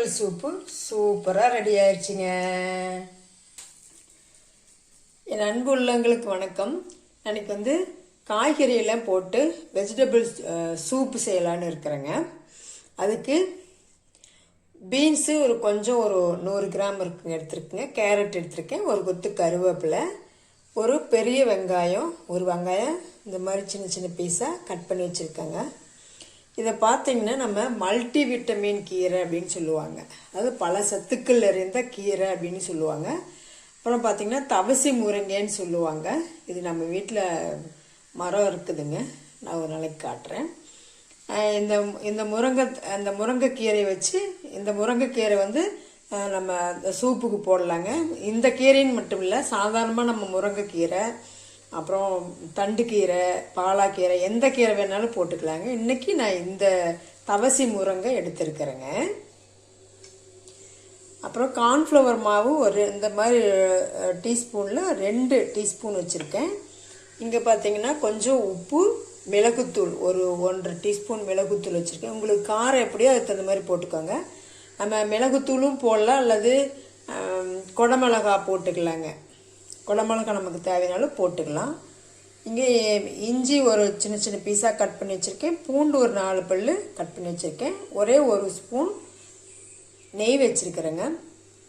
Vegetable soup சூப்பராக ready ஆயிடுச்சுங்க. என் அன்பு உள்ளங்களுக்கு வணக்கம். அன்றைக்கி காய்கறியெல்லாம் போட்டு வெஜிடபிள் சூப்பு செய்யலான்னு இருக்கிறேங்க. அதுக்கு பீன்ஸு ஒரு 100 கிராம் இருக்குங்க எடுத்துருக்குங்க. கேரட் எடுத்துருக்கேன், ஒரு கொத்து கருவேப்பிலை, ஒரு பெரிய வெங்காயம், ஒரு வெங்காயம் இந்த மாதிரி சின்ன சின்ன பீஸாக கட் பண்ணி வச்சுருக்கேங்க. இதை பார்த்தீங்கன்னா நம்ம மல்டி விட்டமின் கீரை அப்படின்னு சொல்லுவாங்க. அது பல சத்துக்கள் நிறைந்த கீரை அப்படின்னு சொல்லுவாங்க. அப்புறம் பார்த்தீங்கன்னா தவசி முருங்கைன்னு சொல்லுவாங்க. இது நம்ம வீட்டில் மரம் இருக்குதுங்க. நான் ஒரு நாளைக்கு காட்டுறேன். இந்த முருங்கைக்கீரை வச்சு இந்த முருங்கைக்கீரை நம்ம சூப்புக்கு போடலாங்க. இந்த கீரைன்னு மட்டும் இல்லை, சாதாரணமாக நம்ம முருங்கைக்கீரை, அப்புறம் தண்டுக்கீரை, பாலாக்கீரை, எந்த கீரை வேணாலும் போட்டுக்கலாங்க. இன்றைக்கி நான் இந்த தவசி முருங்கை எடுத்துருக்கிறேங்க. அப்புறம் கார்ன்ஃப்ளவர் மாவு இந்த மாதிரி டீஸ்பூனில் 2 டீஸ்பூன் வச்சுருக்கேன். இங்கே பார்த்தீங்கன்னா கொஞ்சம் உப்பு, மிளகுத்தூள் ஒரு 1.5 டீஸ்பூன் மிளகுத்தூள் வச்சுருக்கேன். உங்களுக்கு காரம் எப்படியோ அதுக்கு தகுந்த மாதிரி போட்டுக்கோங்க. நம்ம மிளகுத்தூளும் போடலாம், அல்லது குடமிளகா போட்டுக்கலாங்க. குடமிளகா நமக்கு தேவையானாலும் போட்டுக்கலாம். இங்கே இஞ்சி ஒரு சின்ன சின்ன பீஸாக கட் பண்ணி வச்சுருக்கேன். பூண்டு ஒரு 4 பல் கட் பண்ணி வச்சுருக்கேன். ஒரே 1 ஸ்பூன் நெய் வச்சுருக்கிறேங்க.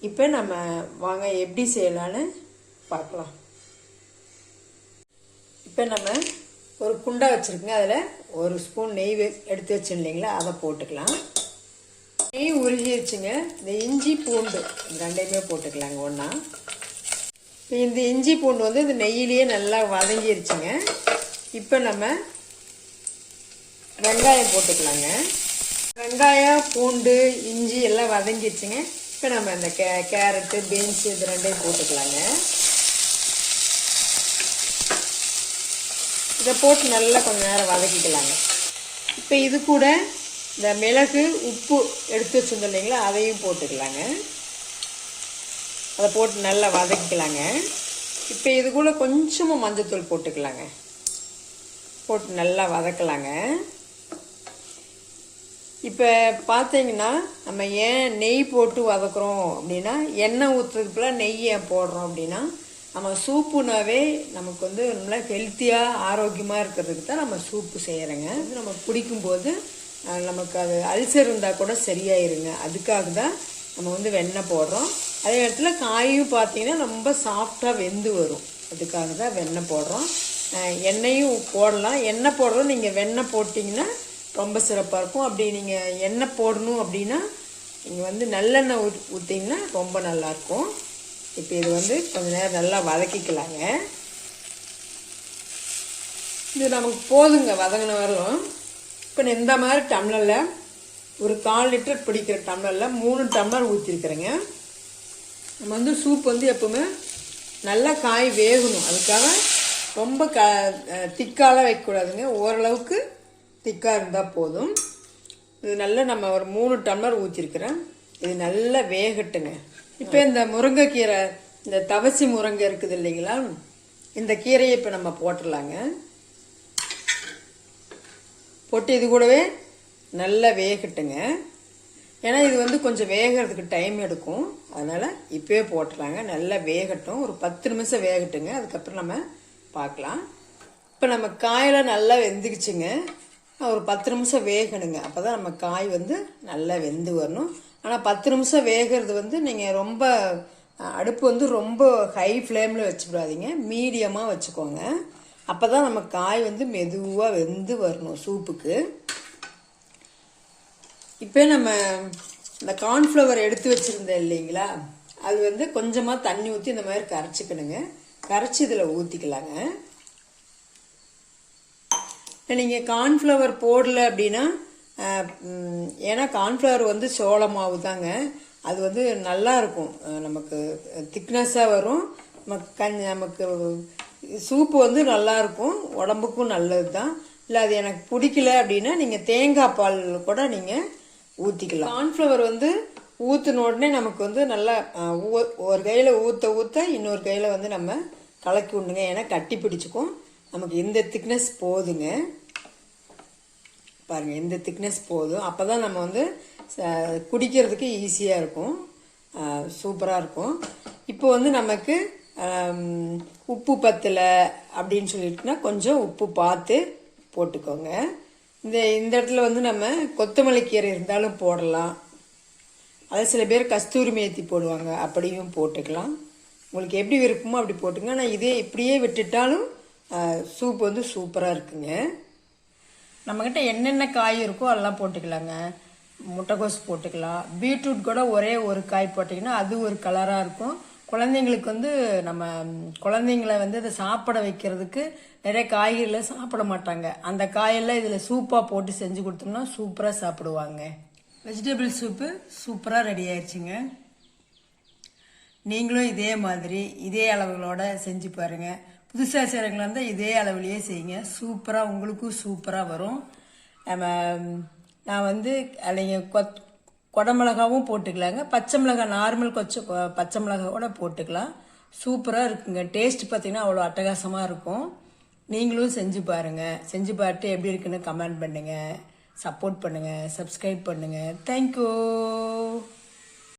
இப்போ நம்ம வாங்க எப்படி செய்யலான்னு பார்க்கலாம். இப்போ நம்ம ஒரு குண்டா வச்சுருக்கோங்க. அதில் 1 ஸ்பூன் நெய் எடுத்து வச்சு இல்லைங்களா, அதை போட்டுக்கலாம். நெய் உருகிடுச்சுங்க. இந்த இஞ்சி பூண்டு ரெண்டையுமே போட்டுக்கலாங்க ஒன்றா. இந்த இஞ்சி பூண்டு இந்த நெய்யிலேயே நல்லா வதங்கிருச்சுங்க. இப்போ நம்ம வெங்காயம் போட்டுக்கலாங்க. வெங்காயம், பூண்டு, இஞ்சி எல்லாம் வதங்கிருச்சுங்க. இப்போ நம்ம இந்த கேரட்டு, பீன்ஸ் இது ரெண்டையும் போட்டுக்கலாங்க. இதை போட்டு நல்லா கொஞ்சம் நேரம் வதக்கிக்கலாங்க. இப்போ இது கூட இந்த மிளகு, உப்பு எடுத்து வச்சுருந்தோம் இல்லைங்களா, அதையும் போட்டுக்கலாங்க. அதை போட்டு நல்லா வதக்கிக்கலாங்க. இப்போ இது கூட கொஞ்சமாக மஞ்சத்தூள் போட்டுக்கலாங்க. போட்டு நல்லா வதக்கலாங்க. இப்போ பார்த்தீங்கன்னா நம்ம ஏன் நெய் போட்டு வதக்குறோம் அப்படின்னா, எண்ணெய் ஊற்றுறதுக்குள்ள நெய் ஏன் போடுறோம் அப்படின்னா, நம்ம சூப்புனாவே நமக்கு நல்லா ஹெல்த்தியாக ஆரோக்கியமாக இருக்கிறதுக்கு தான் நம்ம சூப்பு செய்கிறோங்க. நம்ம பிடிக்கும்போது நமக்கு அது அல்சர் இருந்தால் கூட சரியாயிருங்க. அதுக்காக தான் நம்ம வெண்ணெய் போடுறோம். அதே இடத்துல காயும் பார்த்தீங்கன்னா ரொம்ப சாஃப்டாக வெந்து வரும். அதுக்காக தான் வெண்ணெய் போடுறோம். எண்ணெயும் போடலாம். எண்ணெய் போடுறோம், நீங்கள் வெண்ணெய் போட்டிங்கன்னா ரொம்ப சிறப்பாக இருக்கும். அப்படி நீங்கள் எண்ணெய் போடணும் அப்படின்னா நீங்கள் நல்லெண்ணெய் ஊற்றிங்கன்னா ரொம்ப நல்லாயிருக்கும். இப்போ இது கொஞ்சம் நேரம் நல்லா வதக்கிக்கலாங்க. இது நமக்கு போதுங்க வதங்கின வரும். இப்போ இந்த மாதிரி டம்ளரில் ஒரு 1/4 லிட்டர் பிடிக்கிற டம்ளரில் 3 டம்ளர் ஊற்றிருக்கிறேங்க. நம்ம சூப் எப்பவுமே நல்லா காய் வேகணும். அதுக்காக ரொம்ப திக்காலாம் வைக்கக்கூடாதுங்க. ஓரளவுக்கு திக்காக இருந்தால் போதும். இது நல்லா நம்ம ஒரு 3 டம்ளர் ஊற்றிருக்கிறேன். இது நல்லா வேகட்டுங்க. இப்போ இந்த முருங்கைக்கீரை, இந்த தவசி முருங்கை இருக்குது இல்லைங்களா, இந்த கீரையை இப்போ நம்ம போட்டுடலாங்க. போட்டு இது கூடவே நல்லா வேகட்டுங்க. ஏன்னா இது கொஞ்சம் வேகிறதுக்கு டைம் எடுக்கும். அதனால் இப்போவே போட்டுடலாங்க. நல்லா வேகட்டும், ஒரு 10 நிமிஷம் வேகட்டுங்க. அதுக்கப்புறம் நம்ம பார்க்கலாம். இப்போ நம்ம காயெல்லாம் நல்லா வெந்துக்குச்சுங்க. ஒரு 10 நிமிஷம் வேகணுங்க. அப்போ தான் நம்ம காய் நல்லா வெந்து வரணும். ஆனால் 10 நிமிஷம் வேகிறது நீங்கள் ரொம்ப அடுப்பு ரொம்ப ஹை ஃப்ளேமில் வச்சுக்கூடாதீங்க, மீடியமாக வச்சுக்கோங்க. அப்போ தான் நம்ம காய் மெதுவாக வெந்து வரணும் சூப்புக்கு. இப்போ நம்ம இந்த கார்ன்ஃப்ளவர் எடுத்து வச்சுருந்தேன் இல்லைங்களா, அது கொஞ்சமாக தண்ணி ஊற்றி இந்த மாதிரி கரைச்சிக்கணுங்க. கரைச்சி இதில் ஊற்றிக்கலாங்க. நீங்கள் கார்ன்ஃப்ளவர் போடலை அப்படின்னா, ஏன்னா கார்ன்ஃப்ளவர் சோள மாவு தாங்க, அது நல்லா இருக்கும். நமக்கு திக்னஸாக வரும். நமக்கு சூப்பு நல்லாயிருக்கும், உடம்புக்கும் நல்லது தான். இல்லை அது எனக்கு பிடிக்கல அப்படின்னா நீங்கள் தேங்காய் பால் கூட நீங்கள் ஊற்றிக்கலாம். கார்ன்ஃப்ளவர் ஊற்றின உடனே நமக்கு நல்லா ஒரு கையில் ஊற்ற இன்னொரு கையில் நம்ம கலக்கி விடணுங்க. ஏன்னா கட்டி பிடிச்சிக்கும். நமக்கு இந்த திக்னஸ் போதுங்க. பாருங்கள், இந்த திக்னஸ் போதும். அப்போ தான் நம்ம குடிக்கிறதுக்கு ஈஸியாக இருக்கும், சூப்பராக இருக்கும். இப்போ வந்து நமக்கு உப்பு பத்தலை அப்படின்னு சொல்லிட்டுனா கொஞ்சம் உப்பு பார்த்து போட்டுக்கோங்க. இந்த இடத்துல வந்து நம்ம கொத்தமல்லி கீரை இருந்தாலும் போடலாம், அதை சில பேர் கஸ்தூரி மேத்தி போடுவாங்க, அப்படியும் போட்டுக்கலாம். உங்களுக்கு எப்படி விருப்பமோ அப்படி போட்டுங்க. ஆனால் இதே இப்படியே விட்டுட்டாலும் சூப் வந்து சூப்பராக இருக்குங்க. நம்மக்கிட்ட என்னென்ன காய் இருக்கோ அதெல்லாம் போட்டுக்கலாங்க. முட்டைக்கோஸ் போட்டுக்கலாம், பீட்ரூட் கூட ஒரே ஒரு காய் போட்டிங்கன்னா அது ஒரு கலராக இருக்கும். குழந்தைங்களுக்கு வந்து நம்ம குழந்தைங்களை வந்து அதை சாப்பிட வைக்கிறதுக்கு நிறைய காய்கறிகளை சாப்பிட மாட்டாங்க. அந்த காயெல்லாம் இதில் சூப்பாக போட்டு செஞ்சு கொடுத்தோம்னா சூப்பராக சாப்பிடுவாங்க. வெஜிடபிள் சூப்பு சூப்பராக ரெடி ஆயிடுச்சுங்க. நீங்களும் இதே மாதிரி இதே அளவுகளோட செஞ்சு பாருங்கள். புதுசாக செய்கிறவங்களா இருந்தால் இதே அளவுலேயே செய்யுங்க, சூப்பராக உங்களுக்கும் சூப்பராக வரும். நான் வந்து அல்லைங்க குடமிளகாவும் போட்டுக்கலாங்க, பச்சை மிளகாய் நார்மல் பச்சை மிளகாய் கூட போட்டுக்கலாம். சூப்பராக இருக்குங்க. டேஸ்ட் பார்த்தீங்கன்னா அவ்வளோ அட்டகாசமாக இருக்கும். நீங்களும் செஞ்சு பாருங்கள். செஞ்சு பார்த்துட்டு எப்படி இருக்குன்னு கமெண்ட் பண்ணுங்கள், சப்போர்ட் பண்ணுங்கள், சப்ஸ்கிரைப் பண்ணுங்கள். தேங்க்யூ.